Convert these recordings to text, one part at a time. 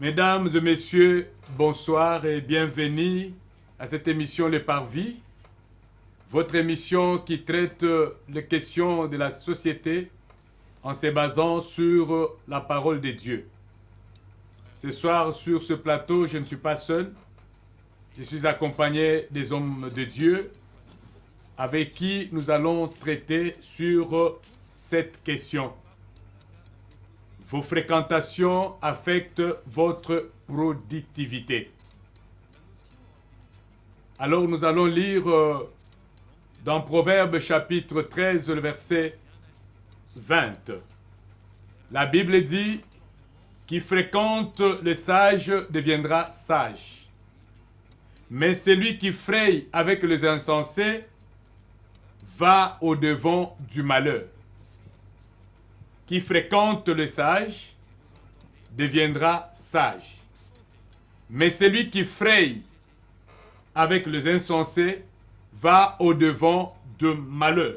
Mesdames et messieurs, bonsoir et bienvenue à cette émission Le Parvis, votre émission qui traite les questions de la société en se basant sur la parole de Dieu. Ce soir, sur ce plateau, je ne suis pas seul, je suis accompagné des hommes de Dieu avec qui nous allons traiter sur cette question. Vos fréquentations affectent votre productivité. Alors nous allons lire dans Proverbes chapitre 13, le verset 20. La Bible dit, qui fréquente le sage deviendra sage. Mais celui qui fraye avec les insensés va au-devant du malheur. Qui fréquente le sage deviendra sage. Mais celui qui fraye avec les insensés va au-devant de malheur.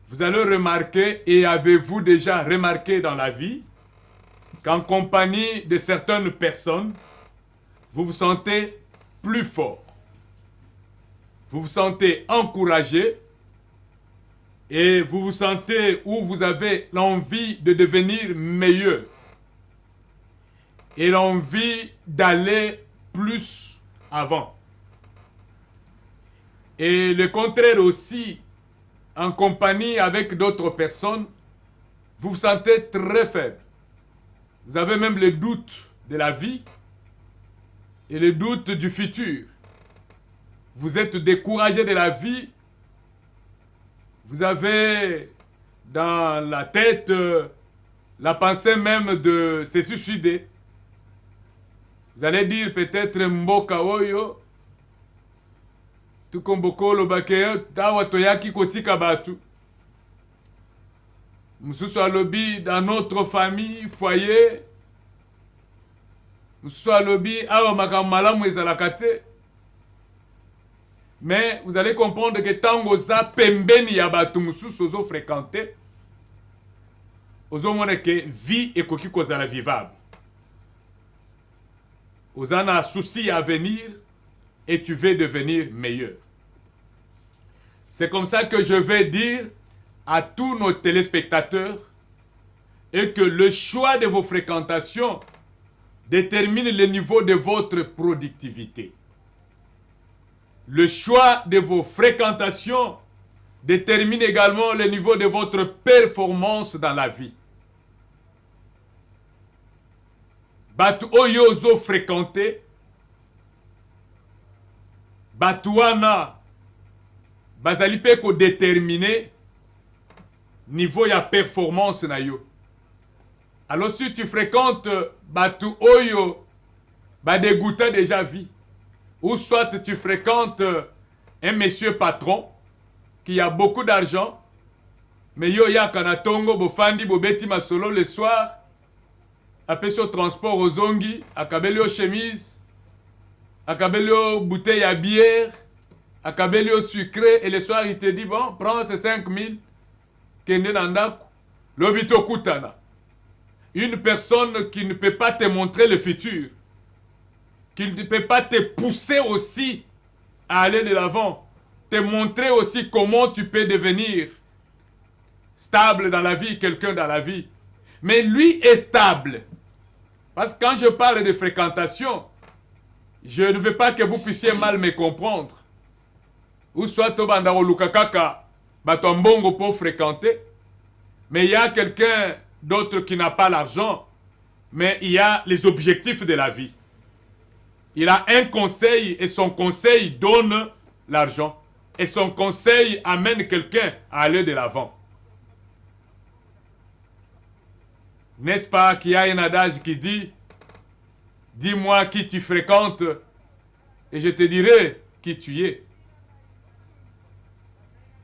Vous allez remarquer, et avez-vous déjà remarqué dans la vie, qu'en compagnie de certaines personnes, vous vous sentez plus fort. Vous vous sentez encouragé et vous vous sentez où vous avez l'envie de devenir meilleur et l'envie d'aller plus avant. Et le contraire aussi, en compagnie avec d'autres personnes, vous vous sentez très faible. Vous avez même le doute de la vie et le doute du futur. Vous êtes découragé de la vie. Vous avez dans la tête la pensée même de se suicider. Vous allez dire peut-être mboka oyo tukomboko lobakeyo tawa toyaki kotika batu. Mususu alobi dans notre famille, foyer. Mususu alobi awa makambo malamu ezalaka te. Mais vous allez comprendre que tango za pembeni ya batu mususu ozo fréquenter, ozo mona que vie ekoki kozala vivable. Ozana souci à venir et tu veux devenir meilleur. C'est comme ça que je vais dire à tous nos téléspectateurs et que le choix de vos fréquentations détermine le niveau de votre productivité. Le choix de vos fréquentations détermine également le niveau de votre performance dans la vie. Batu oyo zo fréquenté, batuana bazali pe ko déterminer niveau ya performance na yo. Alors si tu fréquentes batu oyo ba dégoûta déjà vie, ou soit tu fréquentes un monsieur patron qui a beaucoup d'argent, mais yo ya kanatongo bofandi bobeti masolo le soir, apesi au transport aux zongi, akabeli au chemise, akabeli au bouteille à bière, akabeli au sucré, et le soir il te dit bon, prends ces 5000, kende nandaku, lobito kutana. Une personne qui ne peut pas te montrer le futur, qui ne peut pas te pousser aussi à aller de l'avant, te montrer aussi comment tu peux devenir stable dans la vie, quelqu'un dans la vie. Mais lui est stable. Parce que quand je parle de fréquentation, je ne veux pas que vous puissiez mal me comprendre. Ou soit tobanda olukakaka batombongo pour fréquenter, mais il y a quelqu'un d'autre qui n'a pas l'argent, mais il y a les objectifs de la vie. Il a un conseil et son conseil donne l'argent. Et son conseil amène quelqu'un à aller de l'avant. N'est-ce pas qu'il y a un adage qui dit « Dis-moi qui tu fréquentes et je te dirai qui tu es. »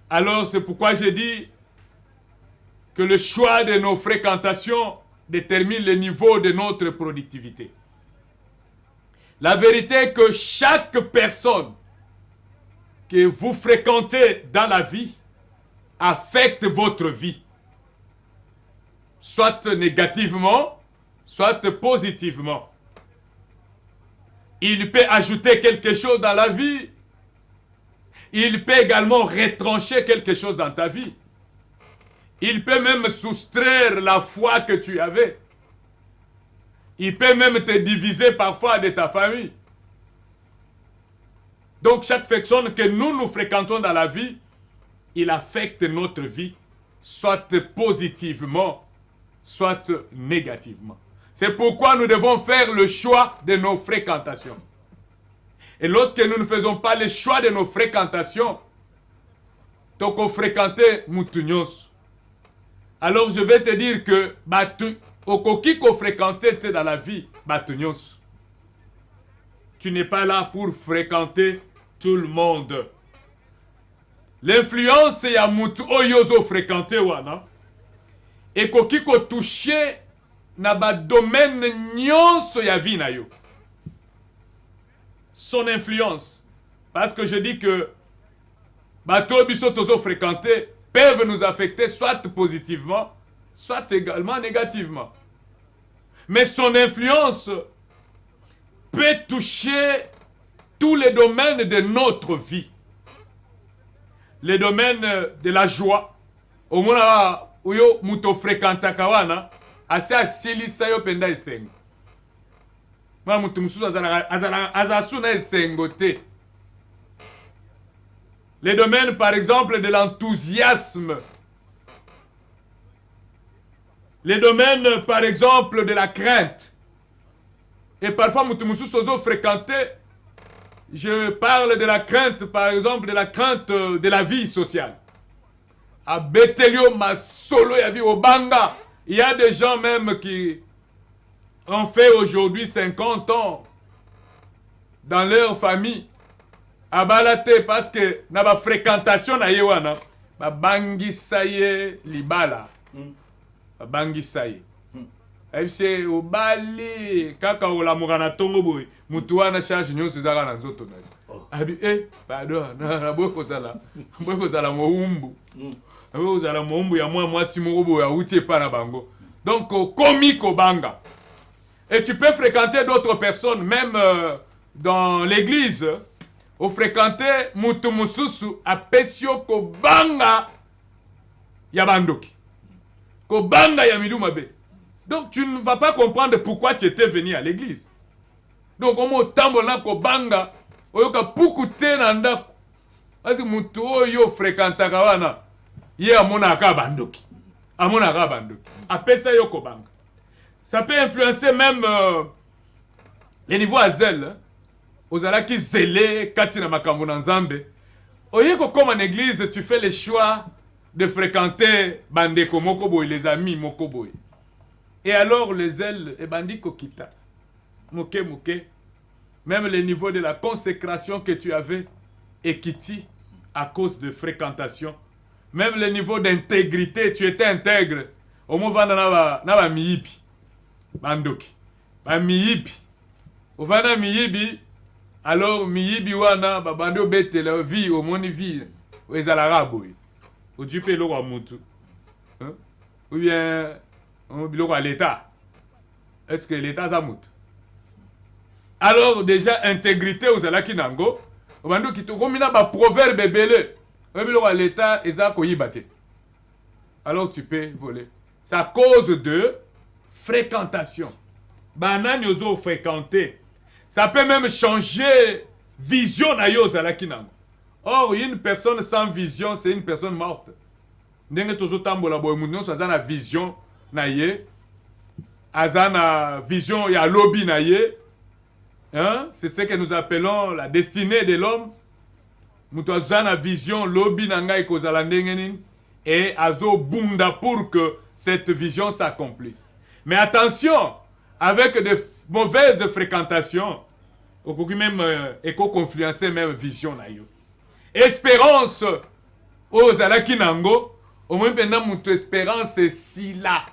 Alors c'est pourquoi j'ai dit que le choix de nos fréquentations détermine le niveau de notre productivité. La vérité est que chaque personne que vous fréquentez dans la vie affecte votre vie. Soit négativement, soit positivement. Il peut ajouter quelque chose dans la vie. Il peut également retrancher quelque chose dans ta vie. Il peut même soustraire la foi que tu avais. Il peut même te diviser parfois de ta famille. Donc chaque personne que nous fréquentons dans la vie, il affecte notre vie, soit positivement, soit négativement. C'est pourquoi nous devons faire le choix de nos fréquentations. Et lorsque nous ne faisons pas le choix de nos fréquentations, donc fréquenter Moutunios. Alors je vais te dire que au coquille qu'on fréquentait dans la vie, Moutunios. Tu n'es pas là pour fréquenter tout le monde. L'influence ya mutu oyozo fréquenter wana. Et coquille qu'on touché na ba domaine nyonso ya vie na yo. Son influence. Parce que je dis que bateau biso tozo fréquenter peuvent nous affecter soit positivement, soit également négativement. Mais son influence peut toucher tous les domaines de notre vie. Les domaines de la joie. Au moins, uyo muto fréquenta kawana, assez asilisa yo penda esengo. Ma mutu mususu azasuna esengo te. Les domaines, par exemple, de l'enthousiasme. Les domaines, par exemple, de la crainte. Et parfois, musu fréquenté, je parle de la crainte, par exemple, de la crainte de la vie sociale. À Betelio, Masolo, Yavi, Obanga, il y a des gens même qui ont fait aujourd'hui 50 ans dans leur famille. À Balate, parce que na ba fréquentation na yewana, ba bangisaye libala. Ba bangisaye. C'est au bali kaka ola mugana tongo boy, mutu wana charge nyonso zaka na nzoto na. Abi pardon, na boko sala. Boko sala moumbu. Boko sala moumbu ya mwasi moko boy auti pa na bango. Donc komi ko banga. Et tu peux fréquenter d'autres personnes même dans l'église. Au fréquenter mutu mususu apesio ko banga ya bandoki. Ko banga ya miluma be. Donc tu ne vas pas comprendre pourquoi tu étais venu à l'église. Donc au mot tambona ko banga oyoka pukute na ndako. Asi mutu oyo fréquentaka wana ye amona ka bandoki. Amona ka bandoki. Apesa yo ko banga. Ça peut influencer même les niveaux à zèle. Ozalaki zélé katina makambo na nzambe. Oyeko comme en église, tu fais le choix de fréquenter bandeko mokoboy, les amis mokoboy. Et alors les ailes et bandiko kita. Moke moke. Même le niveau de la consécration que tu avais est quitté à cause de fréquentation. Même le niveau d'intégrité, tu étais intègre. Au moment na ba miyibi. Bandoki. Ba miyibi. Au vana miyibi. Alors miyibi wana babande obete la vie au moni vie ezalaka boy o dupe lo kwa mutu ou bien on biloko à l'état. Est-ce que l'état ça mutu? Alors déjà intégrité ozalaki nango obando kitoko ba proverbe belé biloko à l'état eza ko yibate. Alors tu peux voler. C'est à cause de fréquentation. Banani ozo fréquenter. Ça peut même changer vision na yo zalaki nango. Or, une personne sans vision, c'est une personne morte. Ndenge tozo tambola boy munyo sa na vision na ye. Azana vision ya lobby na ye. Hein? C'est ce que nous appelons la destinée de l'homme. Muto azana vision lobby na ngai kozala ndenge nini et azo bunda pour que cette vision s'accomplisse. Mais attention, avec de mauvaises fréquentations, au même éco-confluencer même vision na yo. Espérance aux alaki nango, au moins pendant mon espérance est si là.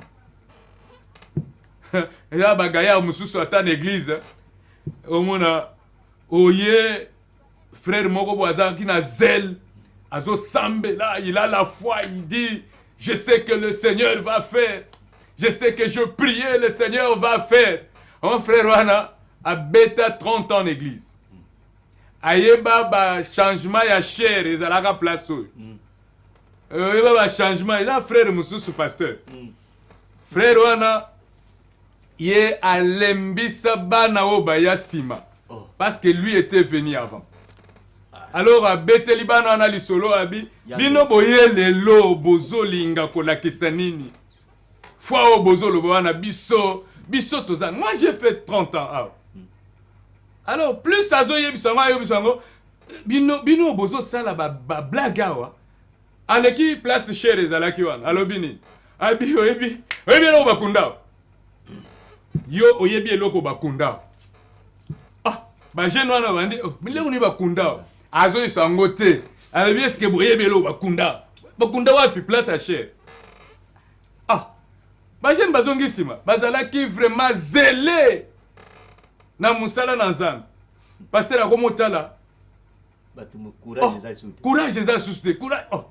Et là bagaya mususu ata l'église, au moins oye frère moko boazan qui na zèle, azo sambe là, il a la foi, il dit je sais que le Seigneur va faire. Je sais que je priais, le Seigneur va faire. Un frère wana a bêta 30 ans en église. Ayeba ba changement ya cher ezalaka place oyo. Ayeba ba changement, il a frère mususu pasteur. Frère wana ye alembisa bana o ba ya sima. Parce que lui était venu avant. Alors abeteli bana na lisolo abi bino boye lelo bozo linga kolakisa nini. Fois au bozo le wana biso tozan. Moi j'ai fait 30 ans. Ah. Alors plus azo yebisango bino bozo sala ba blaga wa. Aleki place chez les alaki wana. Alors bini. Abi oyebi lo bakunda. Yo oyebi eloko bakunda. Ah, ba jeune wana bandi mileko ni bakunda. Azo isango te. Alebi eske boyebi lo bakunda. Bakunda wapi place à cher. Ah. Ba jeune bazongisima bazalaki vraiment zélé na musala na nzambe. Pasteur akomotala courage eza suste courage. Oh.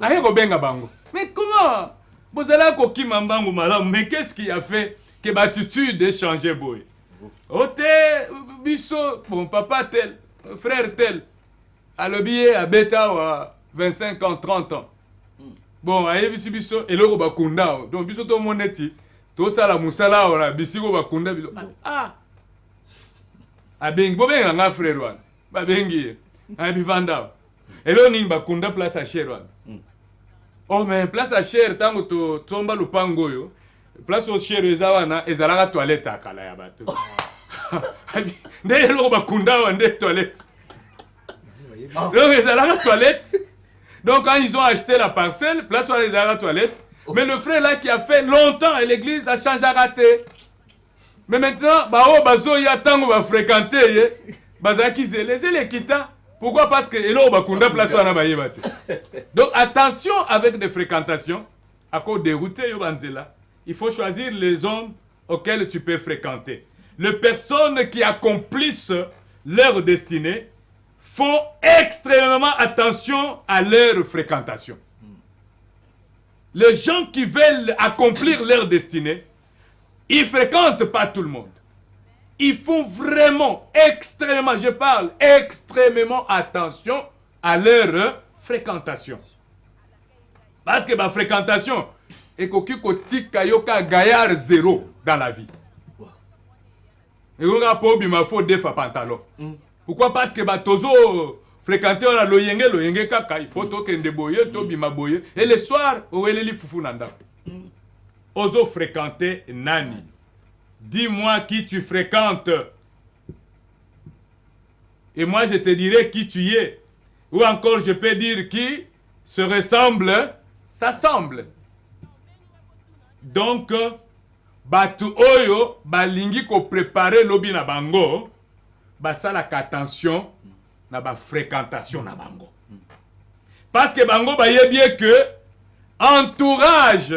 Aye ko benga bango. Mais comment bozala ko kima mbango malamu, mais qu'est-ce qui a fait que l'attitude ait changé boy? Ote biso bon papa tel, frère tel alobi a beta wa 25 ans 30 ans. Bon aye biso eloko bakunda donc biso to moneti to sala musala wala bisiko bakunda bilo. Ah abengi bobenga nga frère wana babengi abivanda elo nini bakunda place à cher wana. Oh mais place à cher tango to tomba lupango yo place au cher eza wana ezalaka toilette akala ya bato. Nde eloko bakunda wana nde toilette. Donc ezalaka toilette. Donc quand ils ont acheté la parcelle, place où les à la toilette. Mais le frère là qui a fait longtemps à l'église a changé à rater. Mais maintenant, bazo ya tango va fréquenter, bazaki zélé kita. Pourquoi? Parce que elo bakunda place wana bayebati. Donc attention avec des fréquentations, à cause des routes yo banzela. Il faut choisir les hommes auxquels tu peux fréquenter. Les personnes qui accomplissent leur destinée font extrêmement attention à leur fréquentation. Les gens qui veulent accomplir leur destinée, ils ne fréquentent pas tout le monde. Ils font vraiment extrêmement, je parle extrêmement attention à leur fréquentation. Parce que ma fréquentation est que gaillard zéro dans la vie. Et on a pas ma faut des pantalon. Pourquoi? Parce que tozo fréquenter on a loyenge kaka il faut to kende boye to bima boye et le soir o eleli fufu nanda. Ozo fréquenter nani? Dis-moi qui tu fréquentes. Et moi je te dirai qui tu es. Ou encore je peux dire qui se ressemble, s'assemble. Donc batu oyo balingi ko préparer lobi na bango. Basalaka attention na ba fréquentation na bango. Parce que bango bayebie que entourage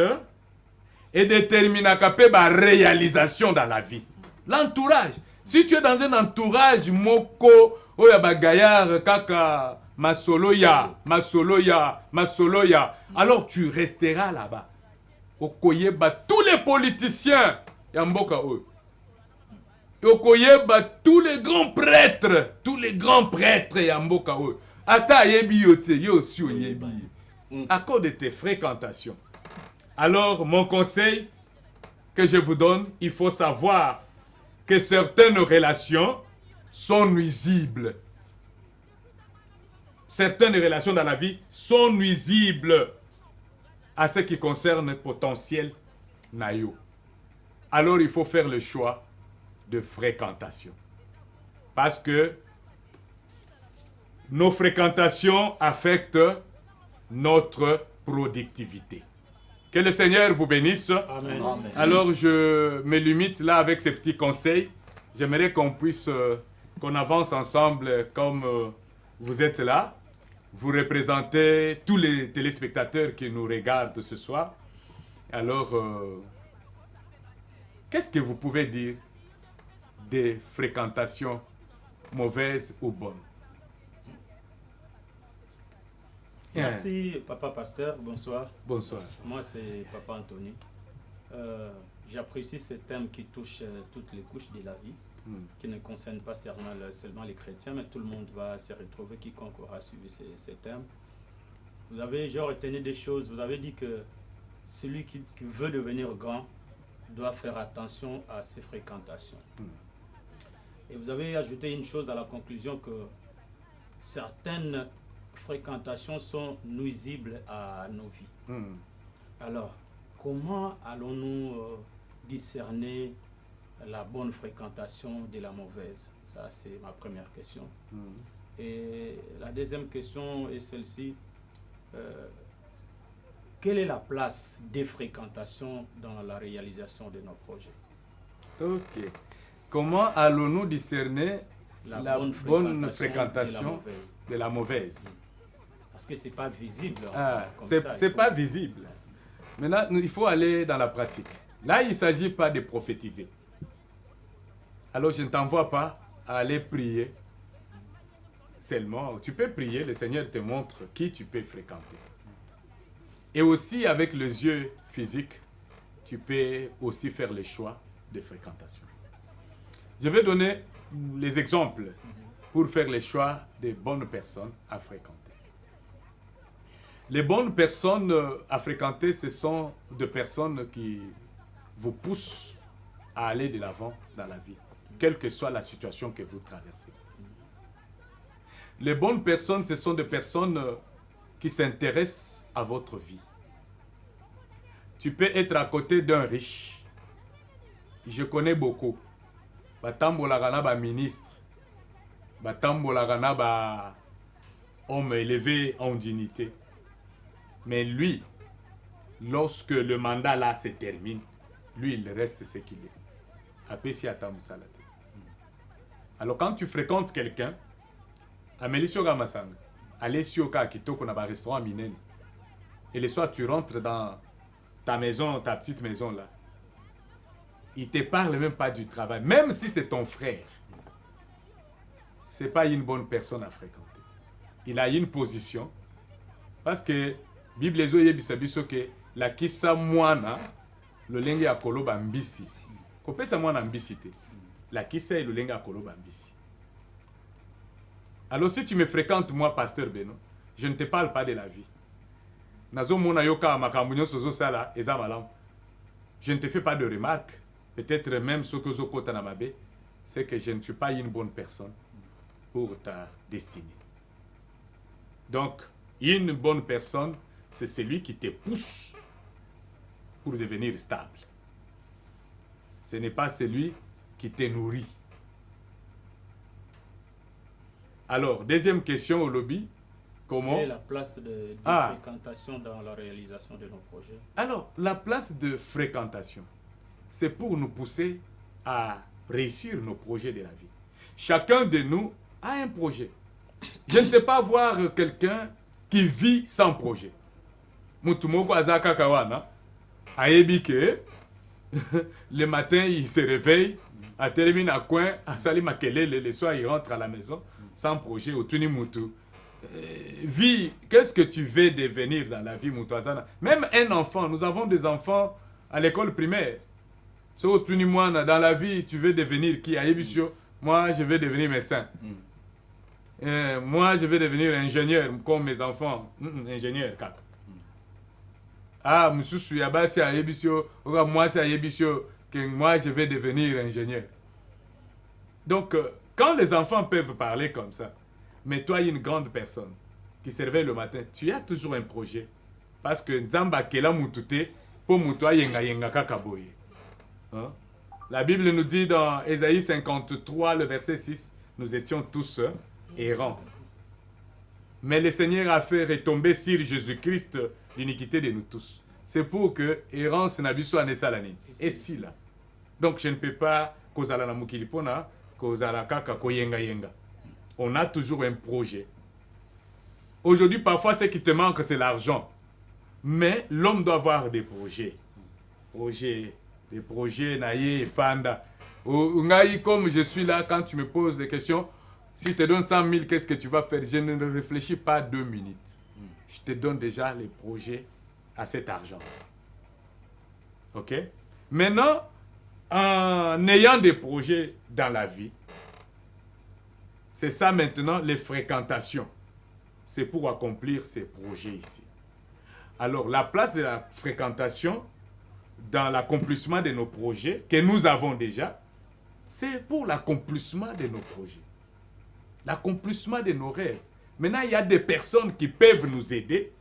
est déterminant pe ba réalisation dans la vie. L'entourage. Si tu es dans un entourage moko oya ba gaillard kaka masoloya, alors tu resteras là-bas. Okoyeba tous les politiciens ya mboka oyo. Okoyeba tous les grands prêtres ya mboka oyo. Ata yebi yote yo si oyebi. À cause de tes fréquentations. Alors mon conseil que je vous donne, il faut savoir que certaines relations sont nuisibles. Certaines relations dans la vie sont nuisibles à ce qui concerne le potentiel nayo. Alors il faut faire le choix de fréquentation. Parce que nos fréquentations affectent notre productivité. Que le Seigneur vous bénisse. Amen. Amen. Alors je me limite là avec ces petits conseils. J'aimerais qu'on puisse, qu'on avance ensemble comme vous êtes là. Vous représentez tous les téléspectateurs qui nous regardent ce soir. Alors, qu'est-ce que vous pouvez dire des fréquentations mauvaises ou bonnes? Merci, Papa Pasteur. Bonsoir. Bonsoir. Moi, c'est Papa Anthony. J'apprécie ce thème qui touche toutes les couches de la vie, qui ne concerne pas seulement les chrétiens, mais tout le monde va se retrouver, quiconque aura suivi ces thèmes. Vous avez retenu des choses, vous avez dit que celui qui veut devenir grand doit faire attention à ses fréquentations. Et vous avez ajouté une chose à la conclusion, que certaines fréquentations sont nuisibles à nos vies. Alors, comment allons-nous discerner la bonne fréquentation de la mauvaise? Ça, c'est ma première question. Et la deuxième question est celle-ci. Quelle est la place des fréquentations dans la réalisation de nos projets? Ok. Comment allons-nous discerner la bonne fréquentation de la mauvaise? Parce que ce n'est pas visible. C'est pas visible. Maintenant, il faut aller dans la pratique. Là, il ne s'agit pas de prophétiser. Alors, je ne t'envoie pas à aller prier seulement. Tu peux prier, le Seigneur te montre qui tu peux fréquenter. Et aussi, avec les yeux physiques, tu peux aussi faire le choix de fréquentation. Je vais donner les exemples pour faire le choix des bonnes personnes à fréquenter. Les bonnes personnes à fréquenter, ce sont des personnes qui vous poussent à aller de l'avant dans la vie, quelle que soit la situation que vous traversez. Les bonnes personnes, ce sont des personnes qui s'intéressent à votre vie. Tu peux être à côté d'un riche. Je connais beaucoup. Batambolaka na ba ministre. Batambolaka na ba homme élevé en dignité. Mais lui, lorsque le mandat là se termine, lui, il reste ce qu'il est. Apesi atamu salate. Alors quand tu fréquentes quelqu'un, amélisio gamasanga, allez sur ka kitoko na ba restaurant minene. Et le soir tu rentres dans ta maison, ta petite maison là. Il te parle même pas du travail, même si c'est ton frère. C'est pas une bonne personne à fréquenter. Il a une position parce que Bible ezo yebisa biso ke la kisa mwana lolenge akoloba mbisi. Kopesa mwana mbisi te. La kisa lolenge akoloba mbisi. Alors si tu me fréquentes moi pasteur Beno, je ne te parle pas de la vie. Nazo mona yoka makambo nyonso zo sala eza malamu. Je ne te fais pas de remarques. Peut-être même ce que zo kota na mabe, c'est que je ne suis pas une bonne personne pour ta destinée. Donc, une bonne personne, c'est celui qui te pousse pour devenir stable. Ce n'est pas celui qui te nourrit. Alors, deuxième question au lobby. Comment... Quelle est la place de fréquentation dans la réalisation de nos projets? Alors, la place de fréquentation, c'est pour nous pousser à réussir nos projets de la vie. Chacun de nous a un projet. Je ne sais pas voir quelqu'un qui vit sans projet. Mutumoko azaka kawana, aebike, le matin il se réveille, à termine à coin, à sali makelele, le soir il rentre à la maison sans projet, au tuni mutu. Vie, qu'est-ce que tu veux devenir dans la vie, Mutuazana? Même un enfant, nous avons des enfants à l'école primaire. So, tu dis moi, dans la vie, tu veux devenir qui? Moi, je veux devenir médecin. Moi, je veux devenir ingénieur, comme mes enfants. Ingénieur, kaka. Ah, monsieur Souyaba, c'est à Yebisio. Moi, c'est à Yebisio que moi, je vais devenir ingénieur. Donc, quand les enfants peuvent parler comme ça, mais toi, une grande personne qui se réveille le matin, tu as toujours un projet. Parce que Nzamba Kela Mutute, pour Mutua Yenga Yenga Kakaboye. La Bible nous dit dans Ésaïe 53, le verset 6, nous étions tous errants. Mais le Seigneur a fait retomber sur Jésus-Christ l'iniquité de nous tous. C'est pour que errance n'abisso anesalani. Et si là. Donc je ne peux pas kozala na mukilipona, kozala kaka koyenga yenga. On a toujours un projet. Aujourd'hui, parfois, ce qui te manque, c'est l'argent. Mais l'homme doit avoir des projets. Des projets, naïe, fanda. Comme je suis là, quand tu me poses des questions, si je te donne 100 000, qu'est-ce que tu vas faire? Je ne réfléchis pas 2 minutes. Je te donne déjà les projets à cet argent. Ok? Maintenant, en ayant des projets dans la vie, c'est ça maintenant les fréquentations. C'est pour accomplir ces projets ici. Alors, la place de la fréquentation dans l'accomplissement de nos projets que nous avons déjà, c'est pour l'accomplissement de nos projets, l'accomplissement de nos rêves. Maintenant, il y a des personnes qui peuvent nous aider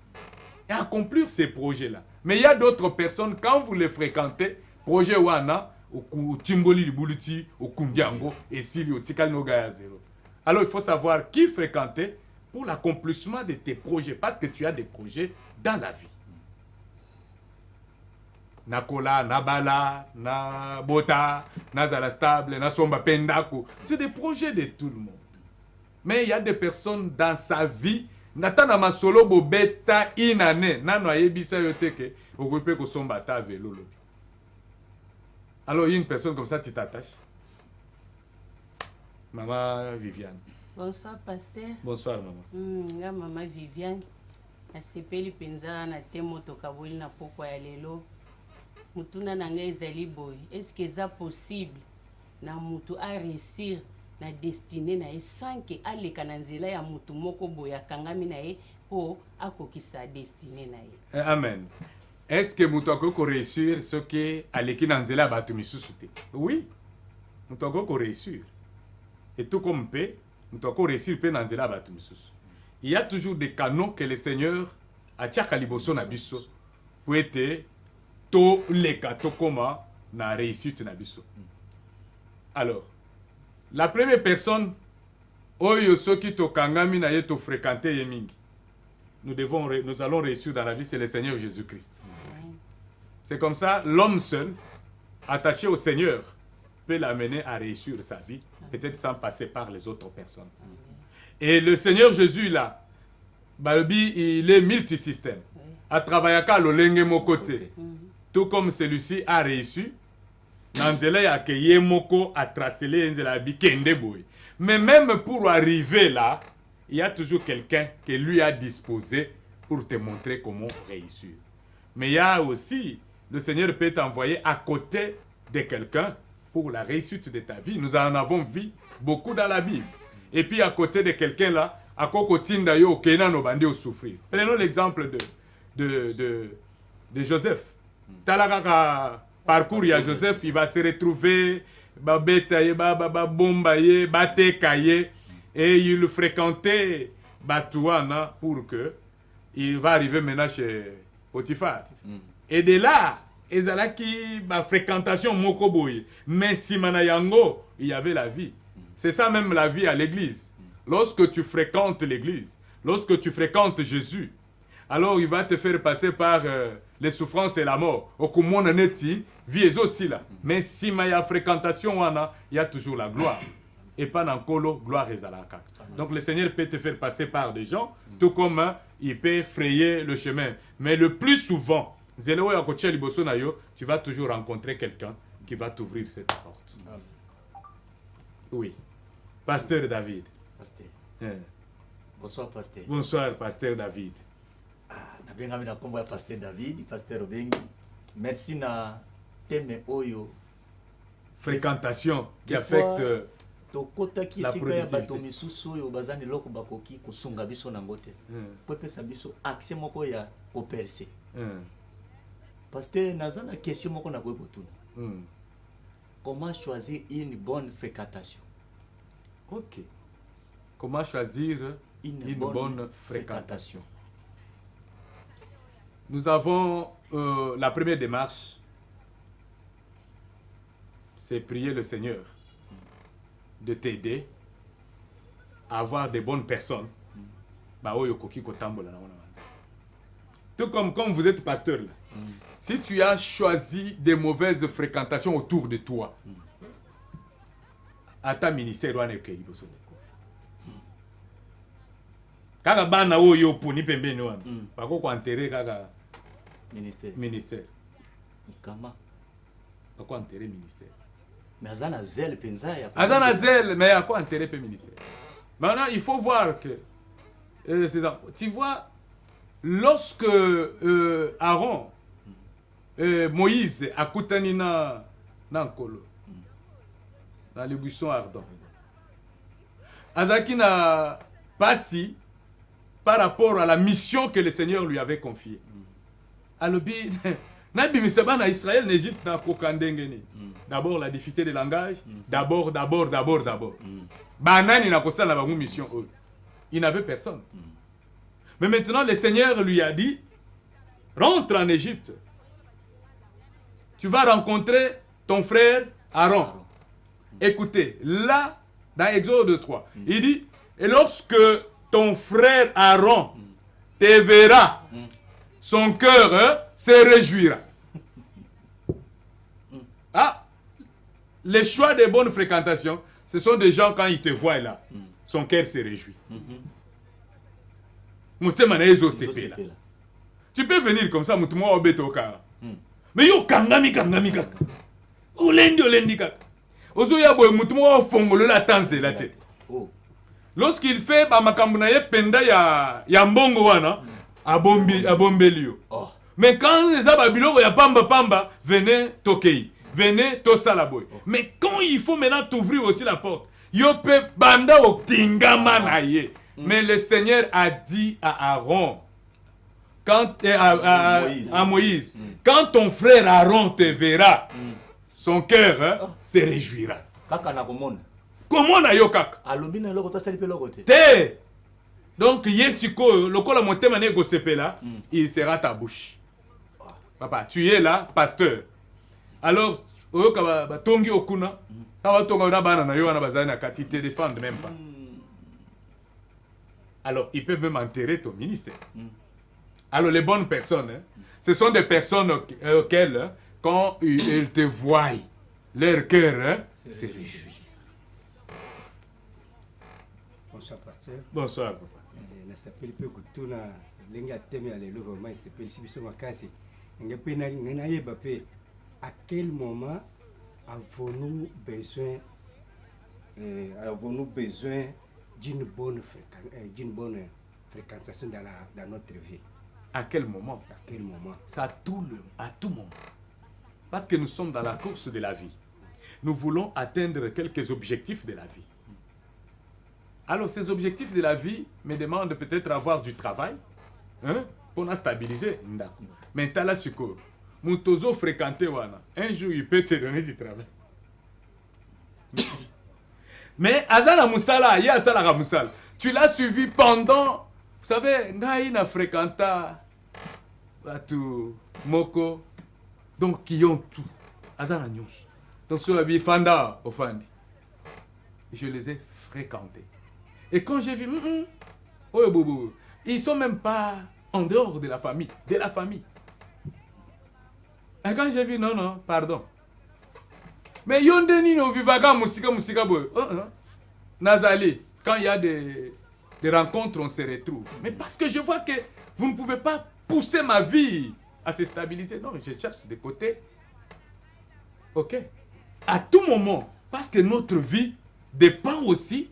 à accomplir ces projets-là. Mais il y a d'autres personnes, quand vous les fréquentez, projet wana, au Timboli Libuluti, au Kundiango, et Sili, au Tikal Nogaya Zero. Alors, il faut savoir qui fréquenter pour l'accomplissement de tes projets, parce que tu as des projets dans la vie. Nakola, Nabala, Nabota, Nazala Stable, Nasomba Pendako. C'est des projets de tout le monde. Mais il y a des personnes dans sa vie, Natana Masolo Bobeta Inane, Nano Ayebisa Yoteke, Ogope Kosomba Ta Velo. Alors, il y a une personne comme ça, tu t'attaches. Maman Viviane. Bonsoir, pasteur. Bonsoir, maman. Nga maman Viviane. Asepeli penza na temo tokaboli na pokwa ya lelo. Mutuna na nga ezali boy. Est-ce que ça possible na mutu a réussir na destinée na ye sans que aleka na nzela ya mutu moko boy akangami na ye po akokisa destinée na ye? Amen. Est-ce que mutu akoko réussir ce que aleki na nzela batu misusu te? Oui. Mutu akoko réussir. Et tout comme paix, mutu akoko réussir pe na nzela batu misusu. Il y a toujours des canaux que le Seigneur a tiaka liboso na biso pour être to leka to koma na réussite na biso. Alors, la première personne oyo soki to kangami na ye to fréquenter ye mingi. Nous allons réussir dans la vie, c'est le Seigneur Jésus-Christ. C'est comme ça, l'homme seul, attaché au Seigneur, peut l'amener à réussir sa vie, peut-être sans passer par les autres personnes. Et le Seigneur Jésus, là, il est multisystème. A travaillé à l'olenge mon côté. Tout comme celui-ci a réussi, Nanzela ya ke yemoko a tracé les nzela bi kende boy. Mais même pour arriver là, il y a toujours quelqu'un qui lui a disposé pour te montrer comment réussir. Mais il y a aussi, le Seigneur peut t'envoyer à côté de quelqu'un pour la réussite de ta vie. Nous en avons vu beaucoup dans la Bible. Et puis à côté de quelqu'un là, à kokotinda yo kena no bande au souffrir. Prenons l'exemple de Joseph. Talaka parcours ya Joseph, il va se retrouver babetaye bombaye batekaye et il fréquentait Batouana pour que il va arriver maintenant chez Potiphar. Et de là, ezalaki ba fréquentation moko boye, mais simana yango, il y avait la vie. C'est ça même la vie à l'église. Lorsque tu fréquentes l'église, lorsque tu fréquentes Jésus, alors il va te faire passer par les souffrances et la mort. Okumona neti, vie aussi là. Mais si il y a fréquentation, il y a toujours la gloire. Et pas dans Kolo, gloire et Zalaka. Donc le Seigneur peut te faire passer par des gens, tout comme il peut frayer le chemin. Mais le plus souvent, tu vas toujours rencontrer quelqu'un qui va t'ouvrir cette porte. Oui. Pasteur David. Pasteur. Bonsoir, pasteur. Bonsoir, pasteur David. Nabengami na kombo ya pasteur David, pasteur Obengi. Merci na thème oyo. Fréquentation qui affecte tokotaki esika ya bato misusu oyo bazani loko bakoki kosunga biso nango te. Po epesa biso accès moko ya koperce. Pasteur, naza na question moko na koyi kotuna. Comment choisir une bonne fréquentation? Ok. Comment choisir une bonne fréquentation? Nous avons la première démarche, c'est prier le Seigneur de t'aider à avoir des bonnes personnes. Tout comme vous êtes pasteur là. Si tu as choisi des mauvaises fréquentations autour de toi, à ta ministère, kaka bana oyo poni pembeni wana bako ko enterrer kaka ministère kama bako enterrer ministère mais azana zèle penza ya azana zèle mais bako enterrer pe ministère. Maintenant il faut voir que tu vois lorsque Aaron Moïse akutani na nkolo dans le buisson ardent. Azaki na pasi par rapport à la mission que le Seigneur lui avait confiée. Alobi nabi misaba na Israël n'Égypte na kokandengeni. D'abord la difficulté de langage, d'abord. Banani na kosala ba mission. Il n'avait personne. Mais maintenant le Seigneur lui a dit rentre en Égypte. Tu vas rencontrer ton frère Aaron. Écoutez, là, dans Exode 3, il dit, et lorsque ton frère Aaron te verra, son cœur se réjouira. Ah, les choix de bonne fréquentation, ce sont des gens, quand ils te voient là, son cœur se réjouit. Tu peux venir comme ça, mutumo obeto kara. Mais yo kangami kaka. Olendi kaka. Ozo ya boy mutumo fongolo la tanze la tête. Lorsqu'il fait ba makambu na ye penda ya mbongo wana, abombelio. Mais quand les ababiloko ya pamba, venez tokei. Venez tosala boy. Mais quand il faut maintenant t'ouvrir aussi la porte, yo pe banda o tingama na ye. Mais le Seigneur a dit à Aaron, à Moïse, quand ton frère Aaron te verra, son cœur se réjouira. Comment na yo kaka? Te. Donc yesiko lokola motema ne gosepela, il sera ta bouche. Papa, tu es là, pasteur. Alors oyoka ba tongi okuna, ta tonga na bana na yo na bazana na kati te défendre même pas. Alors ils peuvent même enterrer ton ministère. Alors les bonnes personnes, ce sont des personnes auxquelles, quand ils te voient, leur cœur se réjouit. Bonsoir, pasteur. Bonsoir, papa. Je s'appelle Pekutuna, Lenga Teme à l'élevé, il s'appelle Sibiso Makasi. À quel moment avons-nous besoin d'une bonne fréquentation dans notre vie? À quel moment? À quel moment? C'est à tout moment. Parce que nous sommes dans la course de la vie. Nous voulons atteindre quelques objectifs de la vie. Alors, ces objectifs de la vie me demandent peut-être avoir du travail, pour nous stabiliser. Mais tu as la suko. Mutozo fréquenté wana. Un jour, il peut te donner du travail. Mais Azala Moussala, ya Azala Moussala. Tu l'as suivi pendant, vous savez, Naïna fréquenta Batu Moko, donc qui ont tout. Azala News. Donc sur la Fanda Ofandi. Je les ai fréquentés. Et quand j'ai vu, oh bobo, ils sont même pas en dehors de la famille. Et quand j'ai vu, non, pardon. Mais yondeni no vivaga musika boy. Nazali, quand il y a des rencontres, on se retrouve. Mais parce que je vois que vous ne pouvez pas pousser ma vie à se stabiliser. Non, je cherche des côtés. Ok. À tout moment, parce que notre vie dépend aussi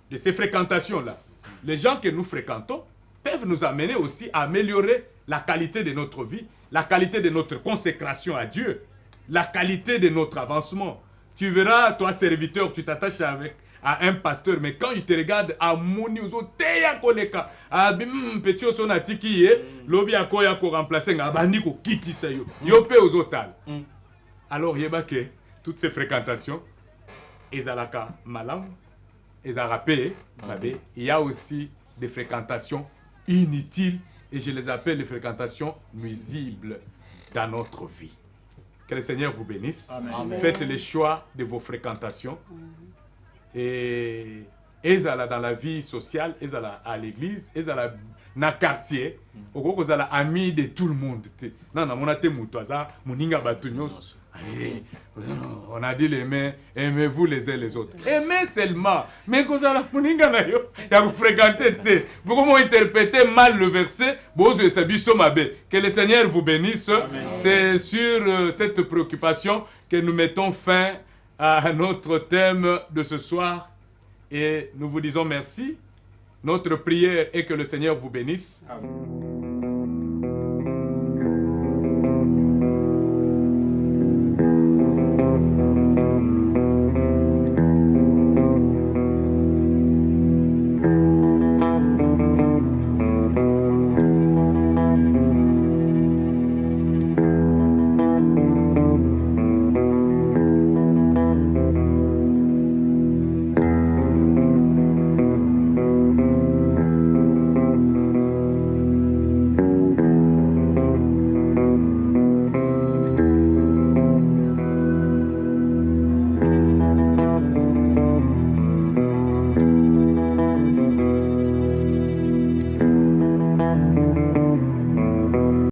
de ces fréquentations-là. Les gens que nous fréquentons peuvent nous amener aussi à améliorer la qualité de notre vie, la qualité de notre consécration à Dieu, la qualité de notre avancement. Tu verras, toi serviteur, tu t'attaches à un pasteur, mais quand il te regarde, à moni uzo teya koleka, petit oso na tiki lobi akoya ko remplacer nga bandi ko kiti sayo. Yo pe uzo tal. Alors yeba ke toutes ces fréquentations ezalaka malam, ezarape, il y a aussi des fréquentations inutiles et je les appelle les fréquentations nuisibles dans notre vie. Que le Seigneur vous bénisse. Amen. Faites les choix de vos fréquentations. Et ezala dans la vie sociale, ezala à l'église, ezala na quartier, vous avez ami de tout le monde. Non, on a on a dit les mains, aimez-vous les uns les autres. Aimez seulement. Mais vous avez fréquenté, vous comment interpréter mal le verset, que le Seigneur vous bénisse. C'est sur cette préoccupation que nous mettons fin à notre thème de ce soir. Et nous vous disons merci. Notre prière est que le Seigneur vous bénisse. Amen.